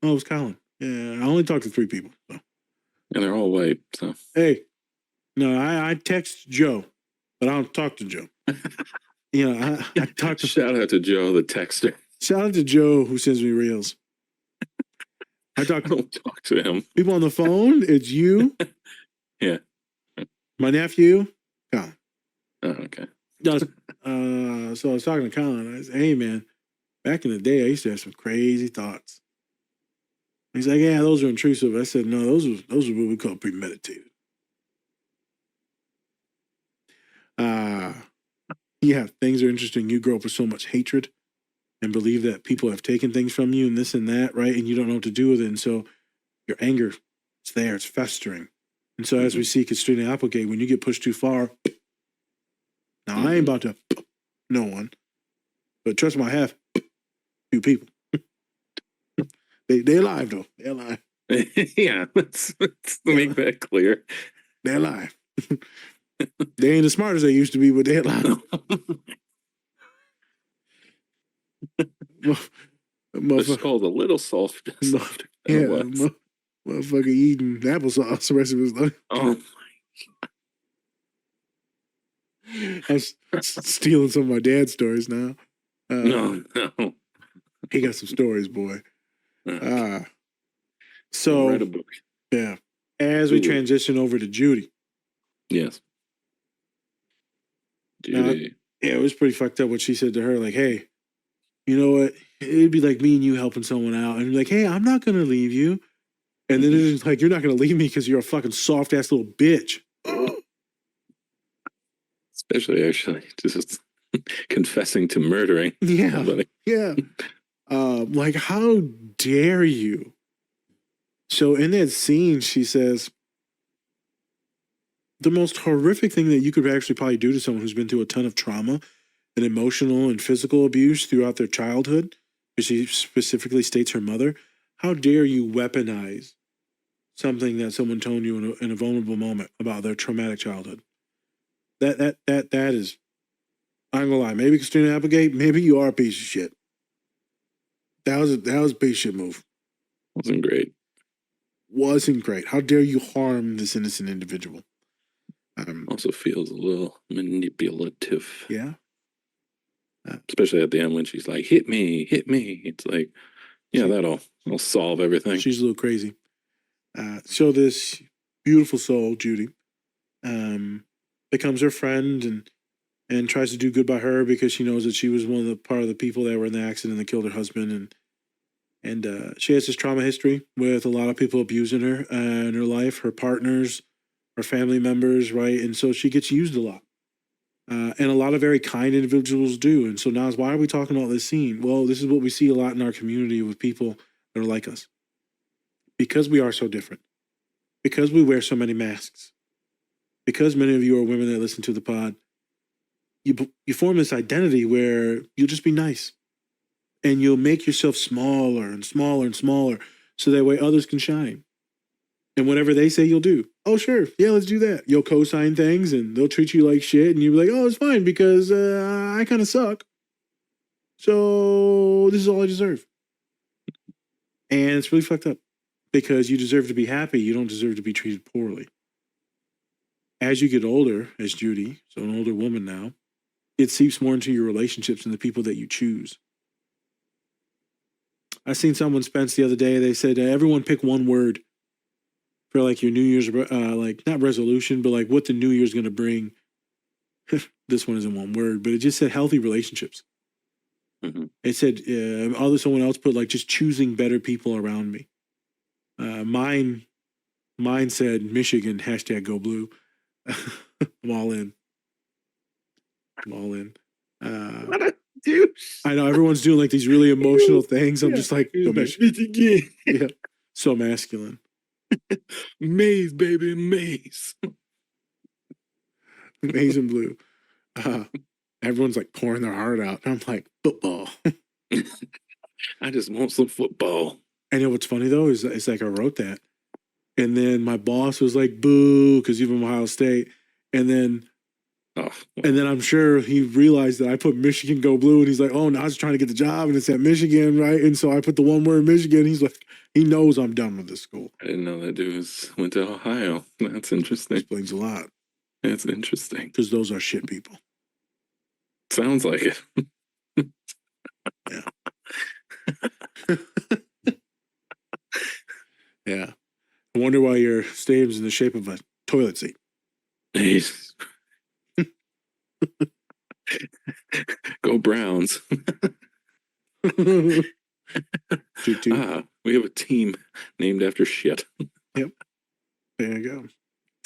Oh, it was Colin. Yeah, I only talked to 3 people. So. And they're all white, so. Hey, no, I text Joe, but I don't talk to Joe. I talk to... Shout out to Joe, the texter. Shout out to Joe who sends me reels. I don't talk to him. People on the phone, it's you. Yeah. My nephew, Colin. Oh, okay. So I was talking to Colin. I said, hey, man, back in the day, I used to have some crazy thoughts. He's like, yeah, those are intrusive. I said, no, those are what we call premeditated. Yeah, things are interesting. You grow up with so much hatred and believe that people have taken things from you and this and that, right? And you don't know what to do with it. And so your anger, it's there, it's festering. And so as we see Katrina Applegate, when you get pushed too far, now I ain't about to no one, but trust me, I have few people. They're alive though. They're alive. Yeah, let's make that clear. They're alive. They ain't as smart as they used to be, but they're alive. The skull's a little soft. Softer than it was. Motherfucker eating applesauce the rest of his life. Oh, I'm stealing some of my dad's stories now. no. He got some stories, boy. I'll So write a book. yeah, as we transition over to Judy. Yes. Judy. Yeah, it was pretty fucked up what she said to her. Like, hey, you know what? It'd be like me and you helping someone out, and like, hey, I'm not gonna leave you. And then it's like, you're not gonna leave me because you're a fucking soft ass little bitch. Especially actually just confessing to murdering somebody. Yeah. Like, how dare you? So in that scene, she says, the most horrific thing that you could actually probably do to someone who's been through a ton of trauma and emotional and physical abuse throughout their childhood, because she specifically states her mother, how dare you weaponize something that someone told you in a vulnerable moment about their traumatic childhood? That is, I'm gonna lie, maybe Christina Applegate, maybe you are a piece of shit. That was a piece of shit move. Wasn't great. Wasn't great. How dare you harm this innocent individual? Also feels a little manipulative. Yeah. Especially at the end when she's like, hit me. It's like, yeah, that'll solve everything. She's a little crazy. So this beautiful soul, Judy, becomes her friend and tries to do good by her because she knows that she was one of the part of the people that were in the accident that killed her husband, and she has this trauma history with a lot of people abusing her in her life, her partners, her family members, right? And so she gets used a lot. And a lot of very kind individuals do. And so now, why are we talking about this scene? Well, this is what we see a lot in our community with people that are like us. Because we are so different. Because we wear so many masks. Because many of you are women that listen to the pod. You form this identity where you'll just be nice. And you'll make yourself smaller and smaller and smaller so that way others can shine. And whatever they say, you'll do. Oh, sure. Yeah, let's do that. You'll co-sign things and they'll treat you like shit. And you'll be like, oh, it's fine because I kind of suck. So this is all I deserve. And it's really fucked up because you deserve to be happy. You don't deserve to be treated poorly. As you get older, as Judy, so an older woman now, it seeps more into your relationships and the people that you choose. I seen someone, Spence, the other day, they said, everyone pick one word for like your New Year's, like not resolution, but like what the New Year's going to bring. This one isn't one word, but it just said healthy relationships. Mm-hmm. It said, someone else put like just choosing better people around me. Mine said Michigan, #go blue. I'm all in. What a douche. I know everyone's doing like these really emotional things. I'm just like, go Michigan. Yeah, so masculine. Maze, baby, maze. Maize and blue. Everyone's like pouring their heart out. And I'm like, football. I just want some football. I know what's funny though is it's like I wrote that. And then my boss was like, boo, because you're from Ohio State. And then I'm sure he realized that I put Michigan go blue, and he's like, oh, now I was trying to get the job, and it's at Michigan, right? And so I put the one word Michigan. He's like, he knows I'm done with this school. I didn't know that dude went to Ohio. That's interesting. Explains a lot. That's interesting. Because those are shit people. Sounds like it. Yeah. Yeah. I wonder why your stadium's in the shape of a toilet seat. Go Browns. Toot, toot. We have a team named after shit. Yep. There you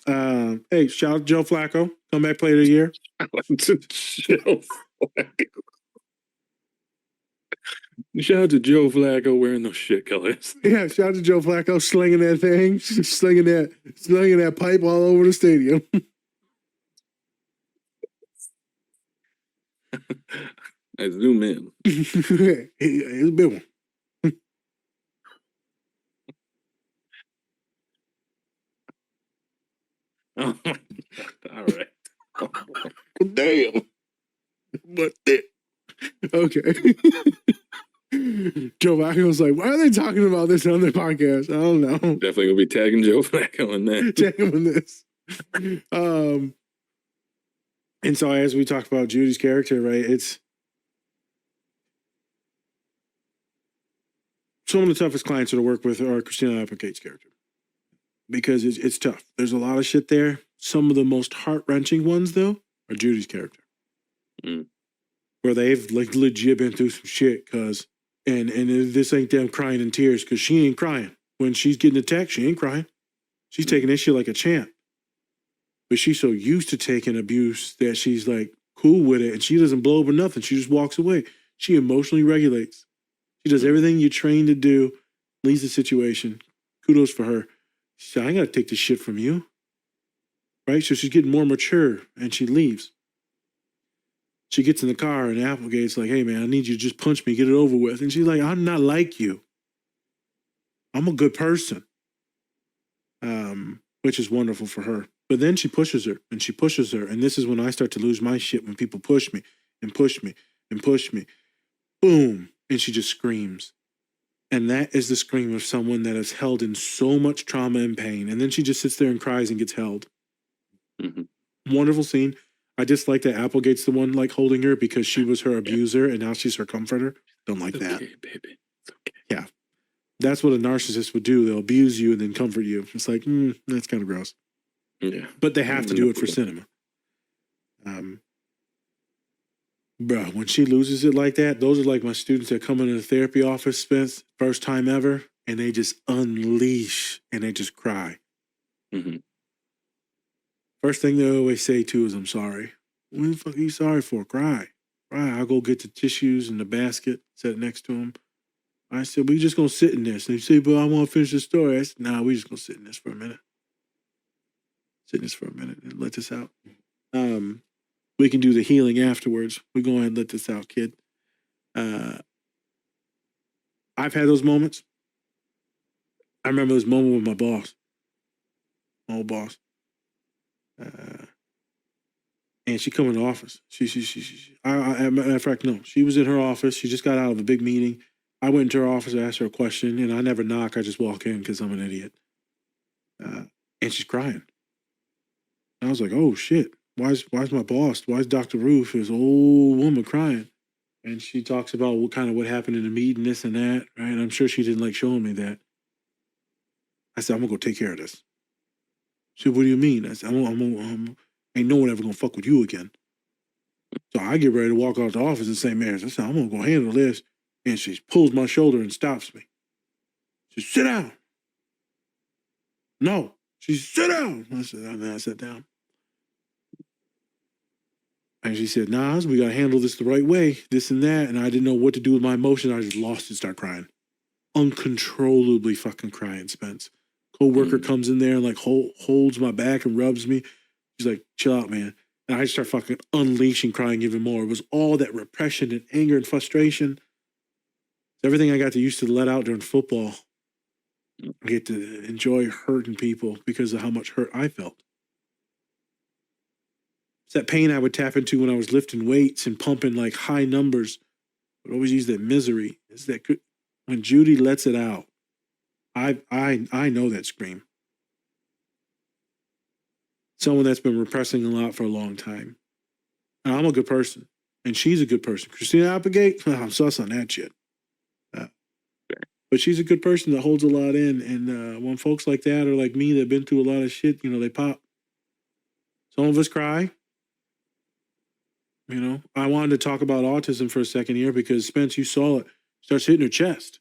go. Hey, shout out to Joe Flacco. Comeback player of the year. Shout out to Joe Flacco wearing those shit colors. Yeah, shout out to Joe Flacco slinging that thing, slinging that pipe all over the stadium. I zoom in. It's a big one. Oh my God. All right. Damn. But okay. Joe Vacco's like, why are they talking about this on their podcast? I don't know. Definitely gonna be tagging Joe Flacco in that. Tag him in this. And so as we talked about Judy's character, right, it's some of the toughest clients to work with are Christina Applegate's character. Because it's tough. There's a lot of shit there. Some of the most heart-wrenching ones, though, are Judy's character. Where they've like legit been through some shit, and this ain't them crying in tears, because she ain't crying. When she's getting attacked, she ain't crying. She's taking this shit like a champ. But she's so used to taking abuse that she's like cool with it, and she doesn't blow up or nothing. She just walks away. She emotionally regulates. She does everything you're trained to do, leaves the situation. Kudos for her. She said, I gotta take this shit from you. Right? So she's getting more mature, and she leaves. She gets in the car, and Applegate's like, hey, man, I need you to just punch me, get it over with. And she's like, I'm not like you. I'm a good person. Which is wonderful for her. But then she pushes her, and she pushes her. And this is when I start to lose my shit, when people push me and push me and push me. Boom. And she just screams. And that is the scream of someone that is held in so much trauma and pain. And then she just sits there and cries and gets held. Wonderful scene. I just like that Applegate's the one like holding her because she was her abuser and now she's her comforter. Don't like that. Okay, baby. It's okay. Yeah. That's what a narcissist would do. They'll abuse you and then comfort you. It's like, that's kind of gross. Yeah. But they have to do it for cinema. Bro, when she loses it like that, those are like my students that come into the therapy office, Spence, first time ever, and they just unleash and they just cry. First thing they always say too is, I'm sorry. What the fuck are you sorry for? Cry. Cry. I'll go get the tissues in the basket, set it next to them. I said, we just going to sit in this. And they say, but I want to finish the story. I said, nah, we just going to sit in this for a minute. Sit in this for a minute and let this out. We can do the healing afterwards. We go ahead and let this out, kid. I've had those moments. I remember this moment with my boss. My old boss. And she come in the office. Matter of fact, no. She was in her office. She just got out of a big meeting. I went into her office, I asked her a question, and I never knock. I just walk in because I'm an idiot. And she's crying. And I was like, oh, shit. Why's my boss? Why's Dr. Ruth, this old woman, crying? And she talks about what happened in the meeting, this and that, right? And I'm sure she didn't like showing me that. I said, I'm going to go take care of this. She said, what do you mean? I said, ain't no one ever going to fuck with you again. So I get ready to walk out the office in St. Mary's. I said, I'm going to go handle this. And she pulls my shoulder and stops me. She said, sit down. No. She said, sit down. I said, and then I sat down. And she said, nah, we got to handle this the right way, this and that. And I didn't know what to do with my emotion. I just lost it, start crying. Uncontrollably fucking crying, Spence. Co-worker comes in there and like holds my back and rubs me. She's like, chill out, man. And I just start fucking unleashing, crying even more. It was all that repression and anger and frustration. Everything I got to used to let out during football. I get to enjoy hurting people because of how much hurt I felt. It's that pain I would tap into when I was lifting weights and pumping like high numbers. I would always use that misery. It's that when Judy lets it out, I know that scream. Someone that's been repressing a lot for a long time. And I'm a good person. And she's a good person. Christina Applegate, I'm sus on that shit. But she's a good person that holds a lot in. And when folks like that or like me that have been through a lot of shit, they pop. Some of us cry. I wanted to talk about autism for a second here because Spence, you saw it. Starts hitting her chest.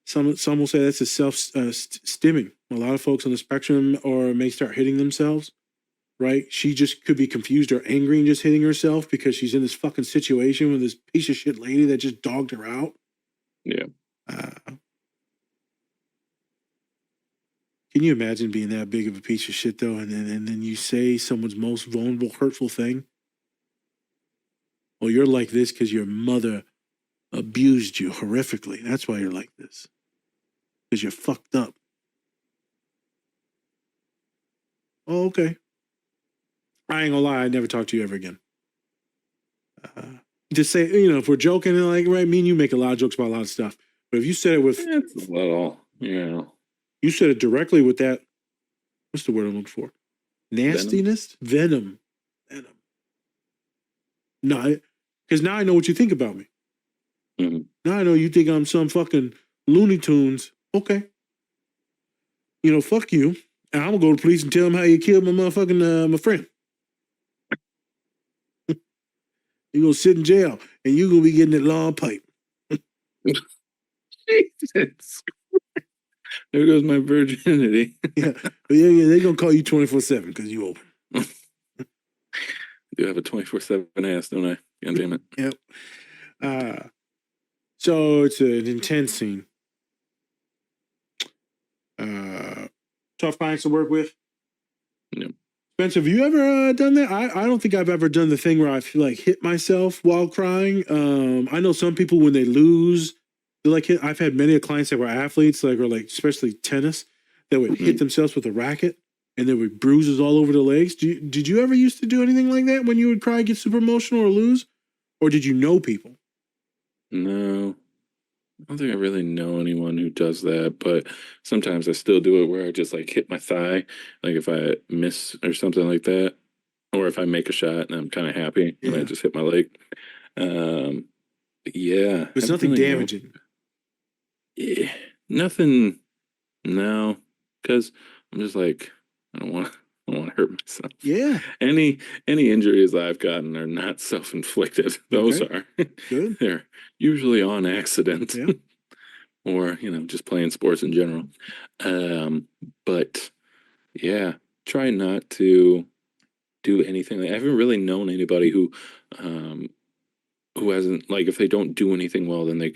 Some will say that's a self-stimming. A lot of folks on the spectrum or may start hitting themselves, right? She just could be confused or angry and just hitting herself because she's in this fucking situation with this piece of shit lady that just dogged her out. Yeah. Can you imagine being that big of a piece of shit though, and then you say someone's most vulnerable, hurtful thing? Well, you're like this because your mother abused you horrifically. That's why you're like this. Because you're fucked up. okay. I ain't gonna lie, I'd never talk to you ever again. Just say, if we're joking and like, right, me and you make a lot of jokes about a lot of stuff. But if you said it with, It's a little, you said it directly with that, what's the word I'm looking for? Nastiness? Venom. No, because now I know what you think about me. Mm-hmm. Now I know you think I'm some fucking Looney Tunes. Okay. Fuck you. And I'm gonna go to the police and tell them how you killed my motherfucking my friend. You're gonna sit in jail and you're gonna be getting that long pipe. Jesus. There goes my virginity. Yeah, they're gonna call you 24/7 because you open. I do have a 24/7 ass, don't I? God damn it. Yep. So it's an intense scene. Tough clients to work with. Yep. Spencer, have you ever done that? I don't think I've ever done the thing where I feel like hit myself while crying. I know some people when they lose, they like hit. I've had many clients that were athletes, or especially tennis, that would hit themselves with a racket and there were bruises all over the legs. Did you ever used to do anything like that when you would cry, get super emotional, or lose? Or did you know people? No. I don't think I really know anyone who does that, but sometimes I still do it where I just hit my thigh, like if I miss or something like that, or if I make a shot and I'm kind of happy and I just hit my leg. Yeah. It's nothing really damaging. Yeah, nothing. No, because I'm just I don't want to hurt myself. Yeah. Any injuries I've gotten are not self-inflicted. Those are good. They're usually on accident. Yeah. Or, just playing sports in general. But yeah, try not to do anything. I haven't really known anybody who hasn't, if they don't do anything well, then they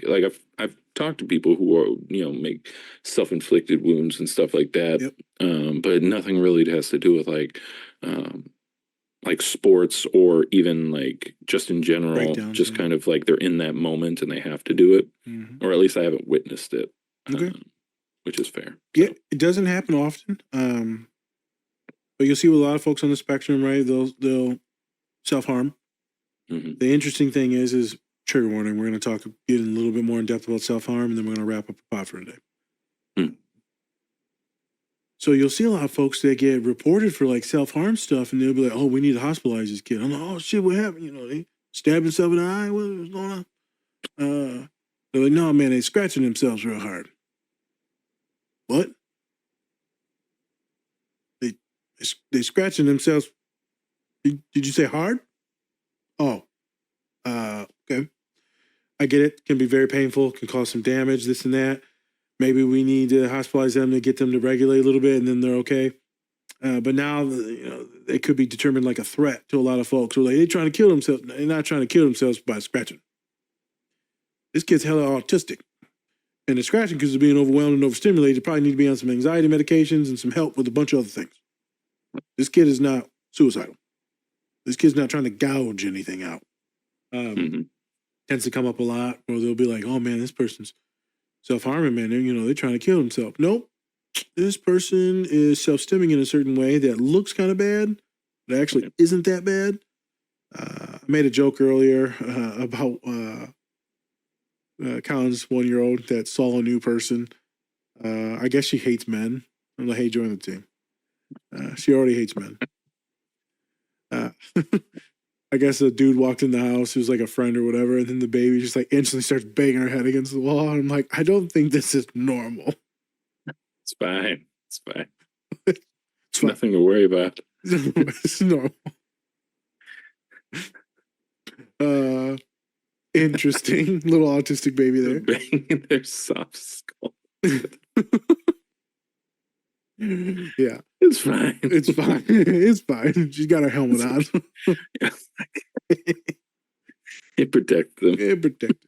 I've talked to people who are, make self-inflicted wounds and stuff like that. Yep. But nothing really has to do with sports or even just in general, breakdowns, just kind of they're in that moment and they have to do it, or at least I haven't witnessed it, which is fair. Yeah, it doesn't happen often, but you'll see with a lot of folks on the spectrum, right? They'll self-harm. The interesting thing is trigger warning. We're going to get a little bit more in depth about self-harm, and then we're going to wrap up the pod for today. So you'll see a lot of folks that get reported for self-harm stuff, and they'll be like, "Oh, we need to hospitalize this kid." I'm like, "Oh shit, what happened?" They stabbed himself in the eye. What's going on? They're like, "No, man, they scratching themselves real hard." What? They scratching themselves. Did you say hard? Oh, okay. I get it. Can be very painful. Can cause some damage. This and that. Maybe we need to hospitalize them to get them to regulate a little bit, and then they're okay. But now, they could be determined like a threat to a lot of folks. Who they're trying to kill themselves. They're not trying to kill themselves by scratching. This kid's hella autistic. And the scratching because of being overwhelmed and overstimulated, you probably need to be on some anxiety medications and some help with a bunch of other things. This kid is not suicidal. This kid's not trying to gouge anything out. Tends to come up a lot where they'll be like, "Oh man, this person's self-harming, man. They're trying to kill themselves." Nope. This person is self-stimming in a certain way that looks kind of bad, but actually isn't that bad. I made a joke earlier about Colin's 1-year-old that saw a new person. I guess she hates men. I'm like, "Hey, join the team." She already hates men. I guess a dude walked in the house who's like a friend or whatever, and then the baby just instantly starts banging her head against the wall. And I'm like, I don't think this is normal. It's fine. It's fine. It's nothing to worry about. It's normal. Interesting. Little autistic baby there. Banging their soft skull. Yeah. It's fine. It's fine. It's fine. She's got her helmet on. It protects them. It protects.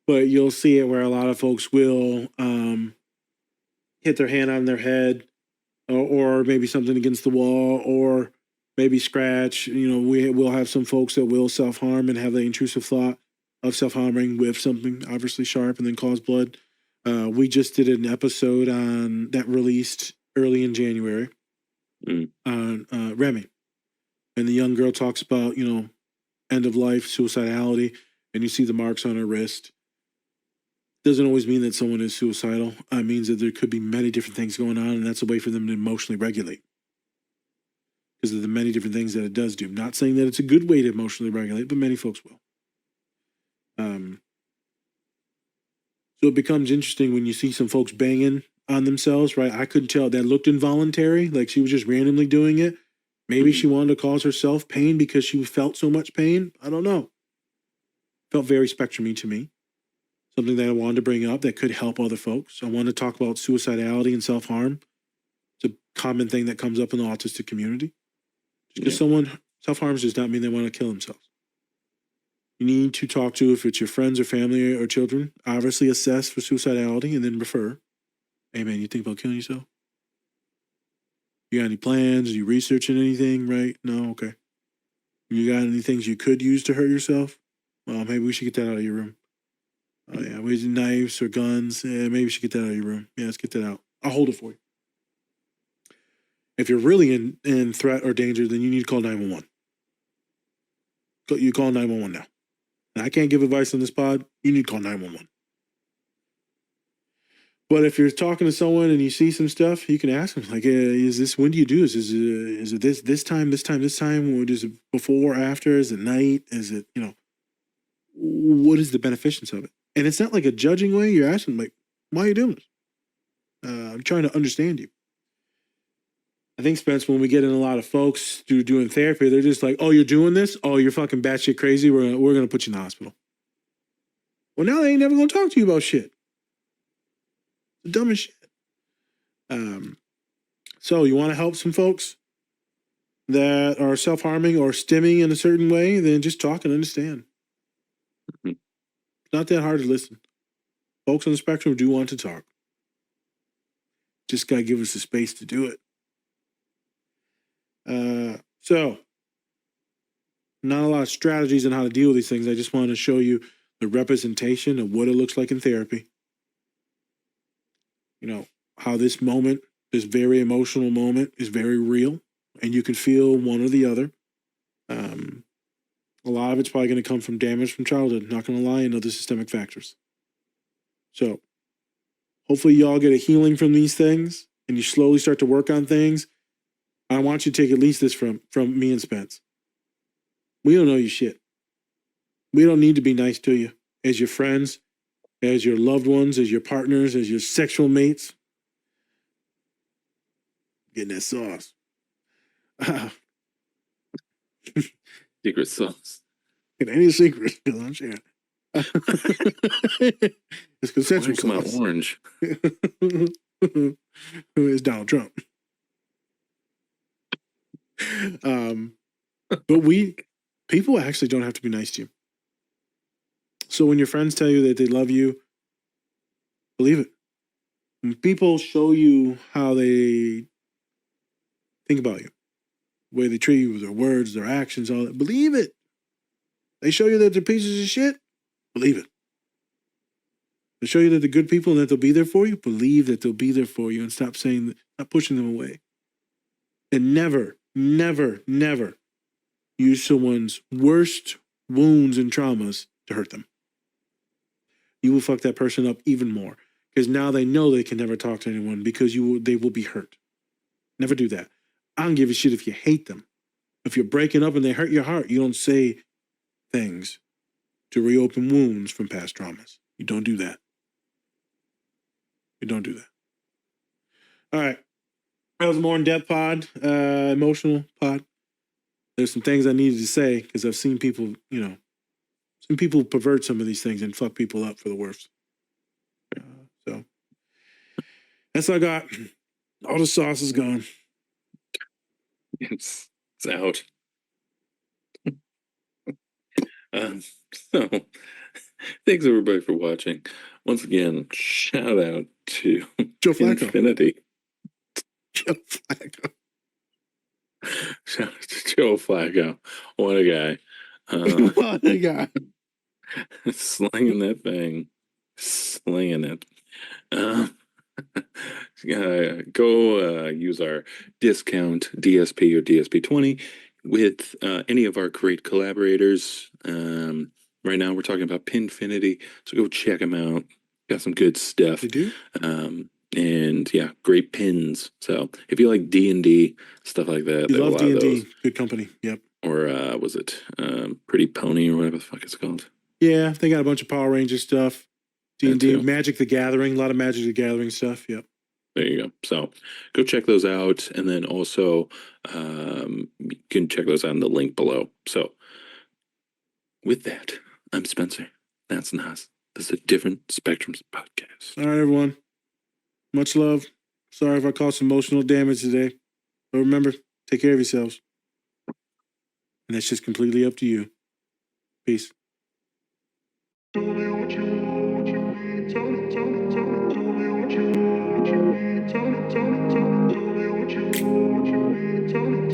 But you'll see it where a lot of folks will hit their hand on their head, or maybe something against the wall, or maybe scratch. We will have some folks that will self-harm and have the intrusive thought of self-harming with something obviously sharp and then cause blood. We just did an episode on that released early in January on Remy. And the young girl talks about, end of life, suicidality, and you see the marks on her wrist. Doesn't always mean that someone is suicidal. It means that there could be many different things going on, and that's a way for them to emotionally regulate. Because of the many different things that it does do. Not saying that it's a good way to emotionally regulate, but many folks will. So it becomes interesting when you see some folks banging on themselves, right? I couldn't tell. That looked involuntary, like she was just randomly doing it. Maybe she wanted to cause herself pain because she felt so much pain. I don't know. Felt very spectrumy to me. Something that I wanted to bring up that could help other folks. I want to talk about suicidality and self-harm. It's a common thing that comes up in the autistic community. Just because someone self-harms does not mean they want to kill themselves. You need to talk to, if it's your friends or family or children, obviously assess for suicidality and then refer. Hey man, you think about killing yourself? You got any plans? Are you researching anything, right? No? Okay. You got any things you could use to hurt yourself? Well, maybe we should get that out of your room. Oh yeah, we knives or guns. Yeah, maybe we should get that out of your room. Yeah, let's get that out. I'll hold it for you. If you're really in threat or danger, then you need to call 911. You call 911 now. And I can't give advice on this pod. You need to call 911. But if you're talking to someone and you see some stuff, you can ask them, like, is this, when do you do this? Is it this time? Or is it before, after? Is it night? Is it, what is the beneficence of it? And it's not like a judging way. You're asking, like, why are you doing this? I'm trying to understand you. I think, Spence, when we get in a lot of folks doing therapy, they're just like, oh, you're doing this? Oh, you're fucking batshit crazy. We're going to put you in the hospital. Well, now they ain't never going to talk to you about shit. The dumbest shit. So you want to help some folks that are self-harming or stimming in a certain way, then just talk and understand. It's not that hard to listen. Folks on the spectrum do want to talk. Just got to give us the space to do it. So not a lot of strategies on how to deal with these things. I just want to show you the representation of what it looks like in therapy. How this moment, this very emotional moment, is very real, and you can feel one or the other. A lot of it's probably going to come from damage from childhood, not going to lie, and other systemic factors. So hopefully y'all get a healing from these things, and you slowly start to work on things. I want you to take at least this from me and Spence. We don't know you shit. We don't need to be nice to you as your friends, as your loved ones, as your partners, as your sexual mates. Getting that sauce. Secret sauce. It ain't a secret, because I'm sharing. It's consensual Come out sauce. orange. Who is Donald Trump? But people actually don't have to be nice to you. So when your friends tell you that they love you, believe it. When people show you how they think about you, the way they treat you with their words, their actions, all that, believe it. They show you that they're pieces of shit, believe it. They show you that they're good people and that they'll be there for you, believe that they'll be there for you, and stop pushing them away. And never, never, never use someone's worst wounds and traumas to hurt them. You will fuck that person up even more, because now they know they can never talk to anyone because they will be hurt. Never do that. I don't give a shit if you hate them. If you're breaking up and they hurt your heart, you don't say things to reopen wounds from past traumas. You don't do that. You don't do that. All right. That was a more in-depth pod, emotional pod. There's some things I needed to say because I've seen people, some people pervert some of these things and fuck people up for the worst. So that's all I got. All the sauce is gone. It's out. So thanks everybody for watching. Once again, shout out to Joe Flacco. Infinity. Joe Flacco. Shout out to Joe Flacco. What a guy. What a guy. Slinging that thing. Slinging it. go use our discount DSP or DSP20 with any of our great collaborators. Right now we're talking about Pinfinity, so go check them out. Got some good stuff. They do? And yeah, great pins. So if you like D&D, stuff like that, You they have a love lot of D&D. those. Good company. Yep. Or was it Pretty Pony or whatever the fuck it's called? Yeah, they got a bunch of Power Rangers stuff. That D&D, too. Magic the Gathering, a lot of Magic the Gathering stuff. Yep. There you go. So go check those out. And then also you can check those out in the link below. So with that, I'm Spencer. That's Nas. This is a Different Spectrums podcast. All right, everyone. Much love. Sorry if I caused emotional damage today. But remember, take care of yourselves. And that's just completely up to you. Peace. Tell me what you want, what you need. Tell me, tell me, tell me, tell me what you want, what you need. Tell me, tell me, tell me, tell me what you want, what you need. Tell me.